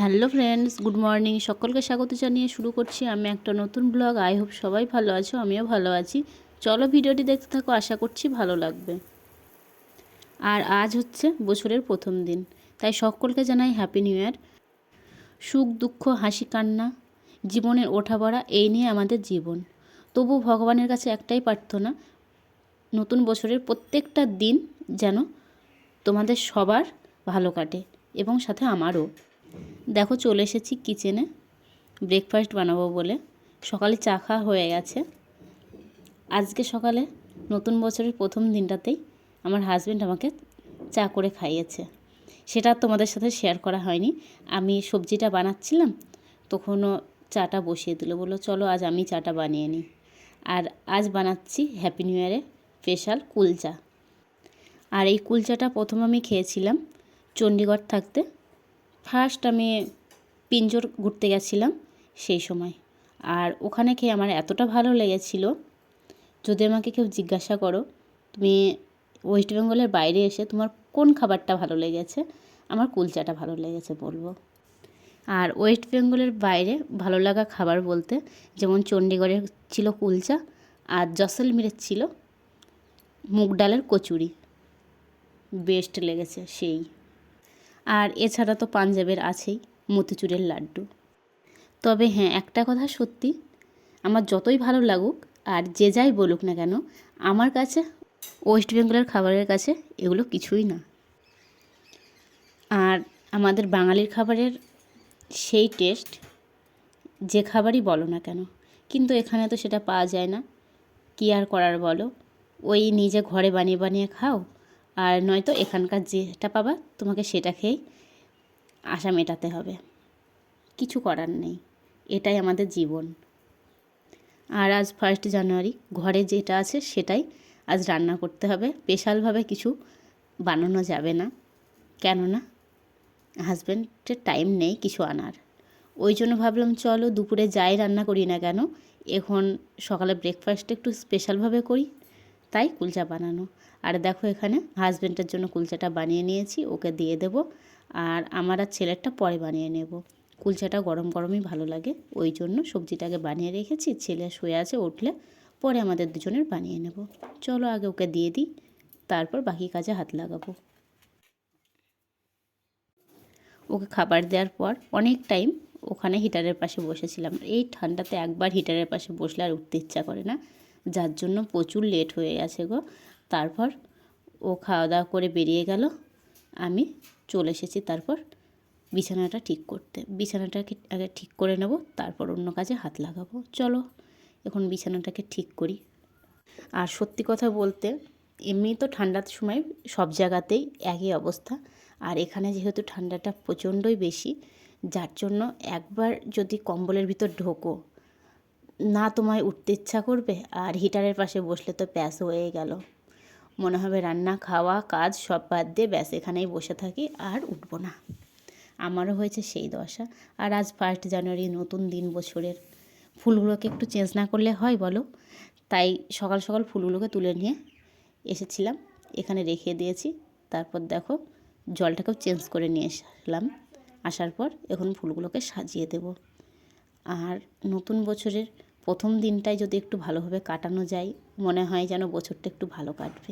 Hello friends, good morning. সকলকে স্বাগত জানিয়ে শুরু করছি আমি একটা নতুন ব্লগ। আই হোপ সবাই ভালো আছো, আমিও ভালো আছি। চলো ভিডিওটি দেখতে থাকো, আশা করছি ভালো লাগবে। আর আজ হচ্ছে বছরের প্রথম দিন, তাই সকলকে জানাই হ্যাপি নিউ ইয়ার। সুখ দুঃখ হাসি কান্না, জীবনের ওঠাপড়া, এই নিয়ে আমাদের জীবন। তবু ভগবানের কাছে একটাই প্রার্থনা, নতুন বছরের প্রত্যেকটা দিন যেন তোমাদের সবার ভালো কাটে এবং সাথে আমারও। দেখো চলে এসেছি কিচেনে ব্রেকফাস্ট বানাবো বলে। সকালে চা খাওয়া হয়ে গেছে। আজকে সকালে নতুন বছরের প্রথম দিনটাতেই আমার হাজব্যান্ড আমাকে চা করে খাইয়েছে। সেটা তোমাদের সাথে শেয়ার করা হয়নি। আমি সবজিটা বানাচ্ছিলাম, তখনও চাটা বসিয়ে দিল, বললো চলো আজ আমি চাটা বানিয়ে নিই। আর আজ বানাচ্ছি হ্যাপি নিউ ইয়ারে স্পেশাল কুলচা। আর এই কুলচাটা প্রথম আমি খেয়েছিলাম চণ্ডীগড় থাকতে। ফার্স্ট আমি পিঞ্জর ঘুরতে গেছিলাম সেই সময়। আর ওখানে খেয়ে আমার এতটা ভালো লেগেছিল, যদি আমাকে কেউ জিজ্ঞাসা করো তুমি ওয়েস্ট বেঙ্গলের বাইরে এসে তোমার কোন খাবারটা ভালো লেগেছে, আমার কুলচাটা ভালো লেগেছে বলবো। আর ওয়েস্ট বেঙ্গলের বাইরে ভালো লাগা খাবার বলতে যেমন চণ্ডীগড়ের ছিল কুলচা, আর জয়সলমীরের ছিল মুগ ডালের কচুরি, বেস্ট লেগেছে সেই। আর এছাড়া তো পাঞ্জাবের আছেই মতিচুরের লাড্ডু। তবে হ্যাঁ, একটা কথা সত্যি, আমার যতই ভালো লাগুক আর যে যাই বলুক না কেন, আমার কাছে ওয়েস্ট বেঙ্গলের খাবারের কাছে এগুলো কিছুই না। আর আমাদের বাঙালির খাবারের সেই টেস্ট যে খাবারই বলো না কেন, কিন্তু এখানে তো সেটা পাওয়া যায় না। কী আর করার বলো, ওই নিজে ঘরে বানিয়ে বানিয়ে খাও, আর নয়তো এখানকার যেটা পাবা তোমাকে সেটা খেয়েই আশা মেটাতে হবে। কিছু করার নেই, এটাই আমাদের জীবন। আর আজ 1 জানুয়ারি, ঘরে যেটা আছে সেটাই আজ রান্না করতে হবে। স্পেশালভাবে কিছু বানানো যাবে না, কেননা হাজব্যান্ডের টাইম নেই কিছু আনার। ওই জন্য ভাবলাম চলো দুপুরে যাই রান্না করি না কেন, এখন সকালে ব্রেকফাস্ট একটু স্পেশালভাবে করি, তাই কুলচা বানানো। আর দেখো এখানে হাজব্যান্ডের জন্য কুলচাটা বানিয়ে নিয়েছি, ওকে দিয়ে দেব। আর আমার আর ছেলেরটা পরে বানিয়ে নেব। কুলচাটা গরম গরমই ভালো লাগে, ওই জন্য সবজিটাকে বানিয়ে রেখেছি। ছেলে শুয়ে আছে, উঠলে পরে আমাদের দুজনের বানিয়ে নেব। চলো আগে ওকে দিয়ে দিই, তারপর বাকি কাজে হাত লাগাবো। ওকে খাবার দেওয়ার পর অনেক টাইম ওখানে হিটারের পাশে বসেছিলাম। এই ঠান্ডাতে একবার হিটারের পাশে বসলে আর উঠতে ইচ্ছা করে না, যার জন্য প্রচুর লেট হয়ে গেছে গো। তারপর ও খাওয়া দাওয়া করে বেরিয়ে গেল, আমি চলে এসেছি তারপর বিছানাটা ঠিক করতে। বিছানাটাকে আগে ঠিক করে নেব, তারপর অন্য কাজে হাত লাগাবো। চলো এখন বিছানাটাকে ঠিক করি। আর সত্যি কথা বলতে, এমনি তো ঠান্ডার সময় সব জায়গাতেই একই অবস্থা, আর এখানে যেহেতু ঠান্ডাটা প্রচণ্ডই বেশি, যার জন্য একবার যদি কম্বলের ভিতর ঢোকো না, তোমায় উঠতে ইচ্ছা করবে। আর হিটারের পাশে বসলে তো প্যাস হয়ে গেল, মনে হবে রান্না খাওয়া কাজ সব বাদ দিয়ে ব্যাস এখানেই বসে থাকি, আর উঠবো না। আমারও হয়েছে সেই দশা। আর আজ 1 জানুয়ারি, নতুন দিন বছরের, ফুলগুলোকে একটু চেঞ্জ না করলে হয় বলো? তাই সকাল সকাল ফুলগুলোকে তুলে নিয়ে এসেছিলাম, এখানে রেখে দিয়েছি। তারপর দেখো জলটাকেও চেঞ্জ করে নিয়ে এসলাম। আসার পর এখন ফুলগুলোকে সাজিয়ে দেব। আর নতুন বছরের প্রথম দিনটাই যদি একটু ভালোভাবে কাটানো যায়, মনে হয় যেন বছরটা একটু ভালো কাটবে।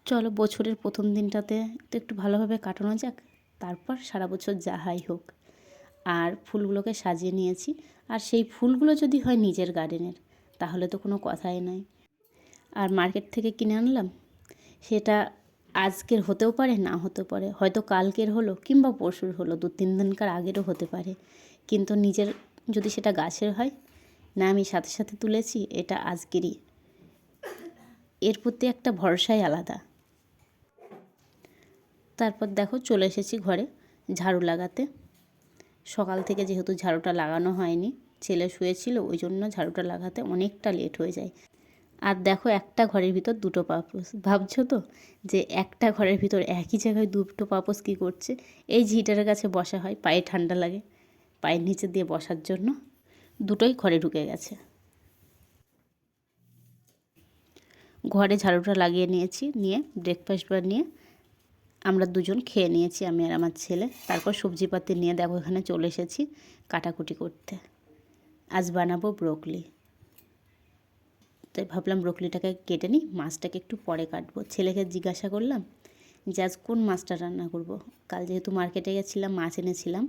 চলো বছরের প্রথম দিনটাতে তো একটু ভালোভাবে কাটানো যাক, তারপর সারা বছর যা হয় হোক। আর ফুলগুলোকে সাজিয়ে নিয়েছি। আর সেই ফুলগুলো যদি হয় নিজের গার্ডেনের, তাহলে তো কোনো কথাই নয়। আর মার্কেট থেকে কিনে আনলাম, সেটা আজকের হতেও পারে, না হতেও পারে, হয়তো কালকের হলো কিংবা পরশুর হলো, 2-3 দিনকার আগেরও হতে পারে। কিন্তু নিজের যদি সেটা গাছের হয়, না আমি সাথে সাথে তুলেছি, এটা আজকেরই, এর প্রতি একটা ভরসাই আলাদা। তারপর দেখো চলে এসেছি ঘরে ঝাড়ু লাগাতে। সকাল থেকে যেহেতু ঝাড়ুটা লাগানো হয়নি, ছেলে শুয়েছিল, ওই জন্য ঝাড়ুটা লাগাতে অনেকটা লেট হয়ে যায়। আর দেখো একটা ঘরের ভিতর 2টো পাপোশ, ভাবছো তো যে একটা ঘরের ভিতর একই জায়গায় 2টো পাপোশ কী করছে? এই হিটারের কাছে বসা হয়, পায়ে ঠান্ডা লাগে, পায়ের নিচে দিয়ে বসার জন্য 2টোই ঘরে ঢুকে গেছে। ঘরে ঝাড়ুটা লাগিয়ে নিয়েছি, নিয়ে ব্রেকফাস্ট বানিয়ে আমরা দুজন খেয়ে নিয়েছি, আমি আর আমার ছেলে। তারপর সবজিপাতি নিয়ে দেখো এখানে চলে এসেছি কাটাকুটি করতে। আজ বানাবো ব্রোকলি, তাই ভাবলাম ব্রোকলিটাকে কেটে নিই, মাছটাকে একটু পরে কাটবো। ছেলেকে জিজ্ঞাসা করলাম যে আজ কোন মাছটা রান্না করব। কাল যেহেতু মার্কেটে গেছিলাম, মাছ এনেছিলাম,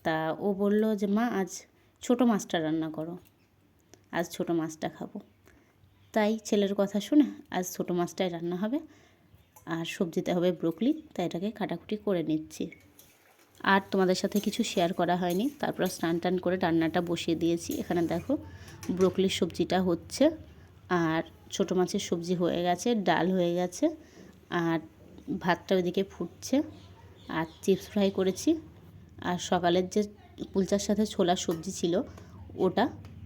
তা ও বলল যে মা আজ ছোটো মাছটা রান্না করো, আজ ছোটো মাছটা খাবো। তাই ছেলের কথা শুনে আজ ছোটো মাছটাই রান্না হবে, আর সবজিতে হবে ব্রোকলি, তাই এটাকে কাটাকুটি করে নিচ্ছি। আর তোমাদের সাথে কিছু শেয়ার করা হয়নি। তারপর স্নান টান করে রান্নাটা বসিয়ে দিয়েছি। এখানে দেখো ব্রোকলির সবজিটা হচ্ছে, আর ছোটো মাছের সবজি হয়ে গেছে, ডাল হয়ে গেছে, আর ভাতটা ওইদিকে ফুটছে, আর চিপস ফ্রাই করেছি, আর সকালের যে কুলচার সাথে ছোলার সবজি ছিল ওটা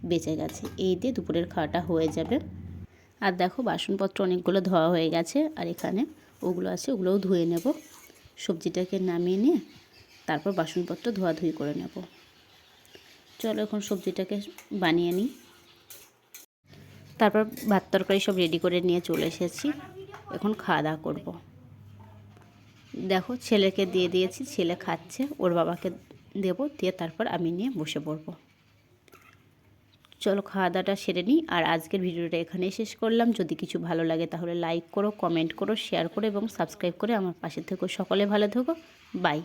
বেঁচে গেছে। এই দিয়ে দুপুরের খাওয়াটা হয়ে যাবে। আর দেখো বাসনপত্র অনেকগুলো ধোয়া হয়ে গেছে, আর এখানে ওগুলো আছে, ওগুলোও ধুয়ে নেব। সবজিটাকে নামিয়ে নিয়ে তারপর বাসনপত্র ধোয়াধুয়ি করে নেব। চলো এখন সবজিটাকে বানিয়ে নিই। তারপর ভাত তরকারি সব রেডি করে নিয়ে চলে এসেছি, এখন খাওয়া দাওয়া করবো। দেখো ছেলেকে দিয়ে দিয়েছি, ছেলে খাচ্ছে, ওর বাবাকে দেবো, দিয়ে তারপর আমি নিয়ে বসে পড়বো। চলো খাওয়া দাওয়াটা সেরে নিই। আর আজকের ভিডিওটা এখানেই শেষ করলাম। যদি কিছু ভালো লাগে তাহলে লাইক করো, কমেন্ট করো, শেয়ার করো এবং সাবস্ক্রাইব করে আমার পাশে থেকো। সকলে ভালো থেকো, বাই।